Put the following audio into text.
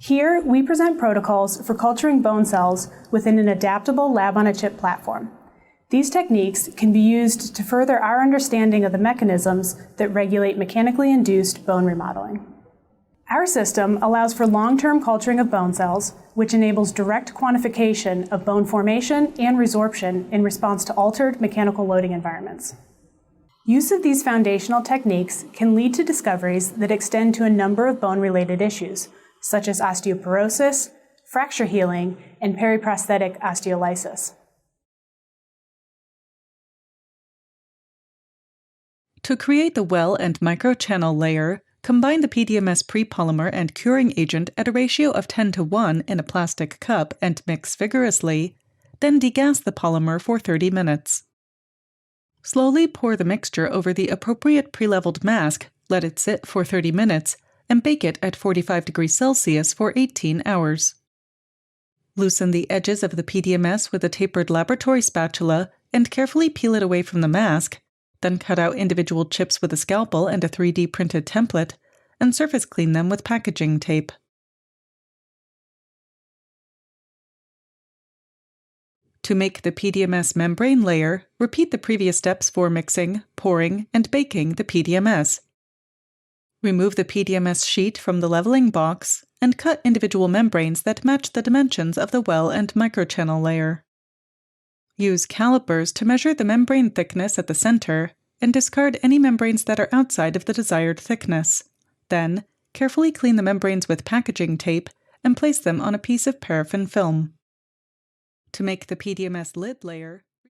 Here, we present protocols for culturing bone cells within an adaptable lab-on-a-chip platform. These techniques can be used to further our understanding of the mechanisms that regulate mechanically induced bone remodeling. Our system allows for long-term culturing of bone cells, which enables direct quantification of bone formation and resorption in response to altered mechanical loading environments. Use of these foundational techniques can lead to discoveries that extend to a number of bone-related issues, such as osteoporosis, fracture healing, and periprosthetic osteolysis. To create the well and microchannel layer, combine the PDMS prepolymer and curing agent at a ratio of 10:1 in a plastic cup and mix vigorously, then degas the polymer for 30 minutes. Slowly pour the mixture over the appropriate pre-leveled mask, let it sit for 30 minutes, and bake it at 45 degrees Celsius for 18 hours. Loosen the edges of the PDMS with a tapered laboratory spatula and carefully peel it away from the mask, then cut out individual chips with a scalpel and a 3D printed template, and surface clean them with packaging tape. To make the PDMS membrane layer, repeat the previous steps for mixing, pouring, and baking the PDMS. Remove the PDMS sheet from the leveling box and cut individual membranes that match the dimensions of the well and microchannel layer. Use calipers to measure the membrane thickness at the center and discard any membranes that are outside of the desired thickness. Then, carefully clean the membranes with packaging tape and place them on a piece of paraffin film. To make the PDMS lid layer,